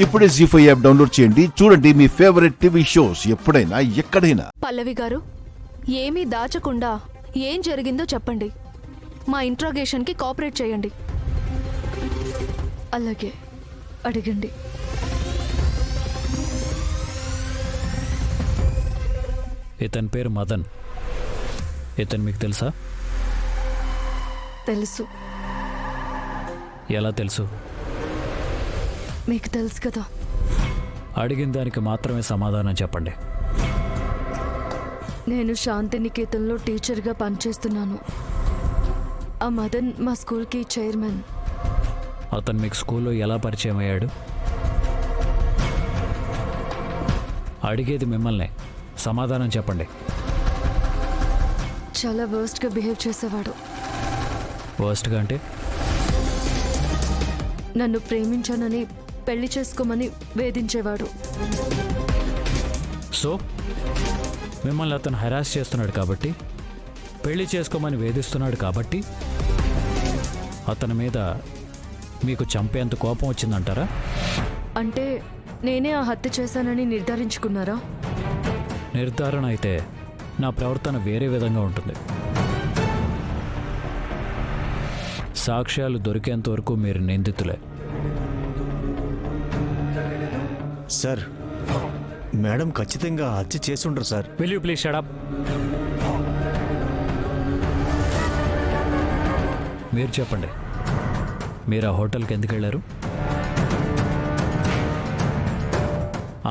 ఇప్పుడే జీ5 app download చేయండి. చూడండి మీ ఫేవరెట్ టీవీ షోస్ ఎప్పుడైనా ఎక్కడైనా. పల్లవి గారు, ఏమీ దాచకుండా ఏం జరిగిందో చెప్పండి. మా ఇంట్రాగేషన్కి కోఆపరేట్ చేయండి. అలాగే అడగండి. ఇతని పేరు మదన్. ఇతను మీకు తెలుసా? తెలుసు. ఎలా తెలుసు? మీకు తెలుసు కదా. అడిగిన దానికి మాత్రమే సమాధానం చెప్పండి. నేను శాంతినికేతన్లో టీచర్గా పనిచేస్తున్నాను. ఆ మదన్ మా స్కూల్కి చైర్మన్. అతను మీకు స్కూల్లో ఎలా పరిచయం అయ్యాడు? అడిగేది మిమ్మల్ని, సమాధానం చెప్పండి. చాలా వర్స్ట్గా బిహేవ్ చేసేవాడు. వర్స్ట్గా అంటే? నన్ను ప్రేమించానని, పెళ్లి చేసుకోమని వేధించేవాడు. సో మిమ్మల్ని అతను హెరాస్ చేస్తున్నాడు కాబట్టి, పెళ్లి చేసుకోమని వేధిస్తున్నాడు కాబట్టి అతని మీద మీకు చంపేంత కోపం వచ్చిందంటారా? అంటే నేనే ఆ హత్య చేశానని నిర్ధారించుకున్నారా? నిర్ధారణ అయితే నా ప్రవర్తన వేరే విధంగా ఉంటుంది. సాక్ష్యాలు దొరికేంత వరకు మీరు నిందితులే. సార్, మేడం ఖచ్చితంగా హత్య చేసి ఉండరు sir. Will you please shut up? మీరు చెప్పండి, మీరు ఆ హోటల్కి ఎందుకు వెళ్ళారు?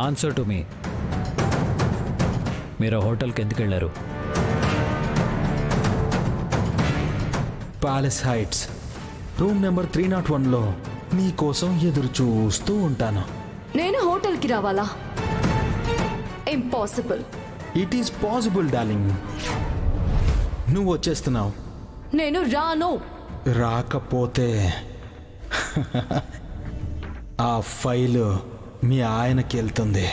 Answer to me. మీరు ఆ హోటల్కి ఎందుకు వెళ్ళారు? ప్యాలెస్ హైట్స్ రూమ్ నెంబర్ 301లో నీకోసం ఎదురు చూస్తూ ఉంటాను. నేను హోటల్కి రావాలా? Impossible. It is possible darling. నువ్వు వచ్చేస్తున్నావు. నేను రాను. రాకపోతే ఆ ఫైలు మీ ఆయనకి వెళ్తుంది.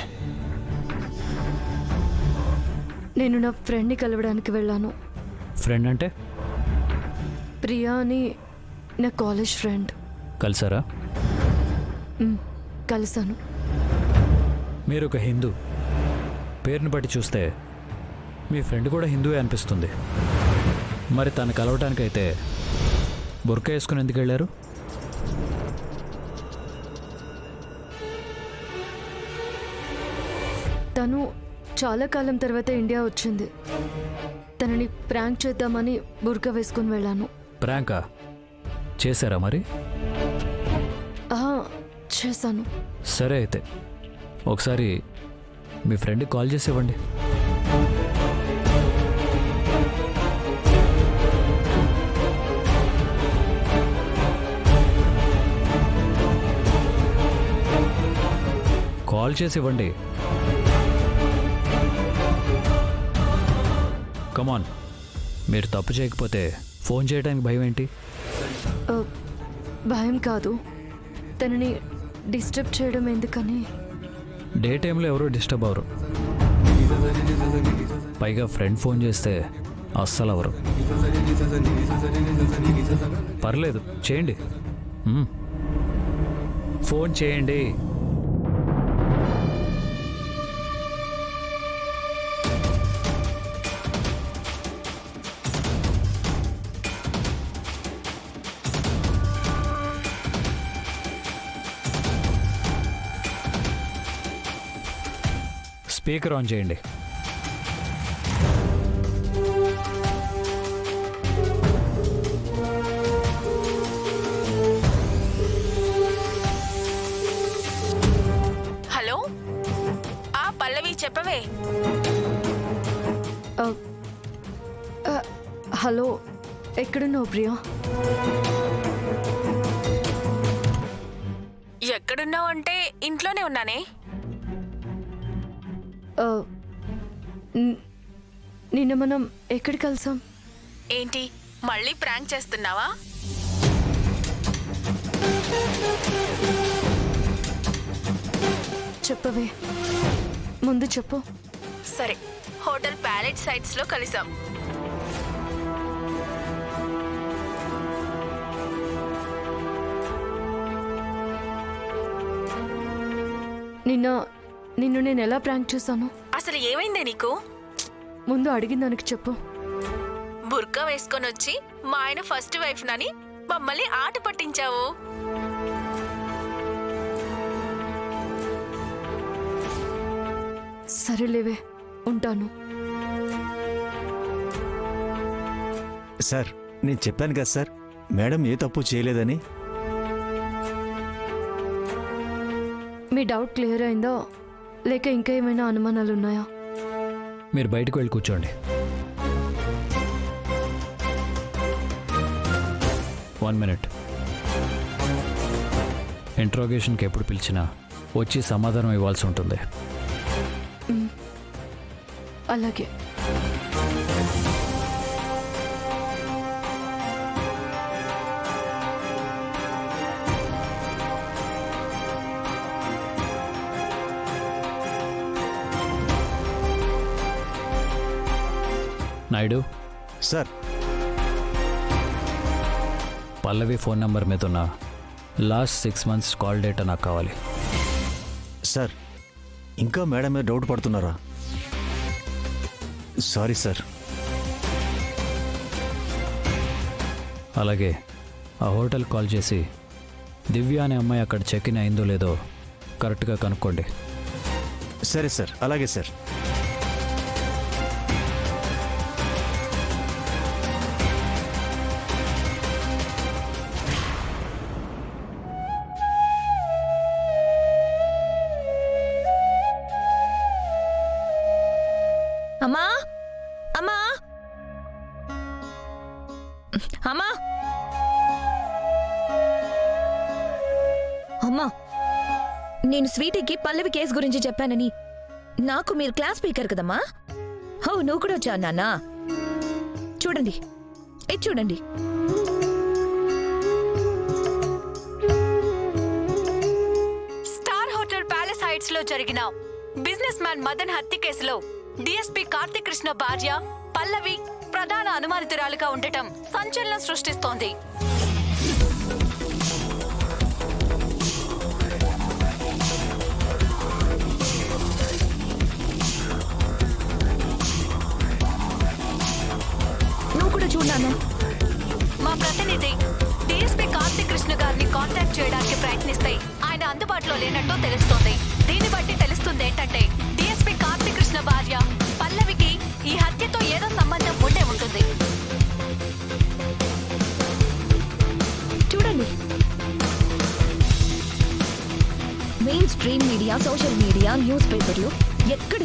నేను నా ఫ్రెండ్ని కలవడానికి వెళ్ళాను. ఫ్రెండ్ అంటే? ప్రియా అని నా కాలేజ్ ఫ్రెండ్. కలిసారా? కలిశాను. మీరు ఒక హిందూ, పేరుని బట్టి చూస్తే మీ ఫ్రెండ్ కూడా హిందూవే అనిపిస్తుంది. మరి తను కలవటానికైతే బుర్కా వేసుకుని ఎందుకు వెళ్ళారు? తను చాలా కాలం తర్వాత ఇండియా వచ్చింది. తనని ప్రాంక్ చేద్దామని బుర్కా వేసుకుని వెళ్ళాను. ప్రాంకా చేశారా మరి? చేశాను. సరే అయితే ఒకసారి మీ ఫ్రెండ్కి కాల్ చేసి ఇవ్వండి. కాల్ చేసి ఇవ్వండి. కమాన్. మీరు తప్పు చేయకపోతే ఫోన్ చేయడానికి భయం ఏంటి? భయం కాదు, తనని డిస్టర్బ్ చేయడం ఎందుకని. డే టైంలో ఎవరు డిస్టర్బ్ అవ్వరు. పైగా ఫ్రెండ్ ఫోన్ చేస్తే అస్సలు అవరు. పర్లేదు, చేయండి. ఫోన్ చేయండి. స్పీకర్ ఆన్ చేయండి. హలో, పల్లవి చెప్పవే. హలో, ఎక్కడున్నావు ప్రియా? ఎక్కడున్నావు అంటే ఇంట్లోనే ఉన్నానే. నిన్న మనం ఎక్కడ కలిసాం? ఏంటి, మళ్ళీ ప్రాంక్ చేస్తున్నావా? చెప్పవే, ముందు చెప్పు. సరే, హోటల్ ప్యాలెట్ సైట్స్లో కలిసాం. నిన్ను నేను ఎలా ప్రాంక్ చేశాను? అసలు ఏమైందే నీకు? ముందు అడిగిన దానికి చెప్పు. బుర్కా వేసుకొని వచ్చి మా ఆయన ఫస్ట్ వైఫ్ నని మమ్మల్ని ఆట పట్టించావు. సరేలేవే, ఉంటాను. సార్ నేను చెప్పాను కదా సార్, మేడం ఏ తప్పు చేయలేదని. మీ డౌట్ క్లియర్ అయిందా లేక ఇంకా ఏమైనా అనుమానాలు ఉన్నాయా? మీరు బయటకు వెళ్ళి కూర్చోండి. 1 minute. ఇంట్రోగేషన్కి ఎప్పుడు పిలిచినా వచ్చి సమాధానం ఇవ్వాల్సి ఉంటుంది. అలాగే. నాయుడు, సార్ పల్లవి ఫోన్ నెంబర్ మీద ఉన్న లాస్ట్ 6 months కాల్ డేటా నాకు కావాలి. సార్ ఇంకా మేడం మీద డౌట్ పడుతున్నారా? Sorry sir. అలాగే ఆ హోటల్ కాల్ చేసి దివ్య అనే అమ్మాయి అక్కడ చెక్ ఇన్ అయిందో లేదో కరెక్ట్గా కనుక్కోండి. సరే సార్, అలాగే సార్. అమ్మా అమ్మా అమ్మా అమ్మా, నేను స్వీటీకి పల్లవి కేసు గురించి చెప్పానని. నాకు మీరు క్లాస్ స్పీకర్ కదమ్మా. హో, నువ్వు కూడా వచ్చావు నాన్న. చూడండి, ఇది చూడండి. స్టార్ హోటల్ ప్యాలెస్ హైట్స్ లో జరిగిన బిజినెస్ మ్యాన్ మదన్ హత్య కేసులో డిఎస్పీ కార్తీక్ కృష్ణ భార్య పల్లవి ప్రధాన అనుమానితురాలుగా ఉండటం సంచలనం సృష్టిస్తోంది. నువ్వు కూడా చూడన్నాను. మా ప్రతినిధి డిఎస్పీ కార్తీక్ కృష్ణ గారిని కాంటాక్ట్ చేయడానికి ప్రయత్నిస్తే ఆయన అందుబాటులో లేనట్టు తెలుస్తోంది. దీన్ని బట్టి తెలుస్తుంది ఏంటంటే డిఎస్పీ కార్తీక్ కృష్ణ భార్య పల్లవికి ఈ హత్యతో ఏదో సంబంధం ఉండే ఉంటుంది. చూడండి, main stream media, social media, news పేపర్లు ఎక్కడ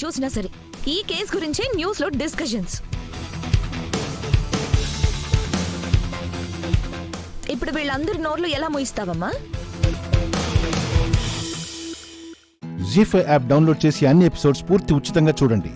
చూసినా సరే ఈ కేసు గురించే న్యూస్ లో డిస్కషన్స్. ఇప్పుడు వీళ్ళందరి నోర్లు ఎలా మూయిస్తావమ్మా? జీ5 యాప్ డౌన్లోడ్ చేసి అన్ని ఎపిసోడ్స్ పూర్తి ఉచితంగా చూడండి.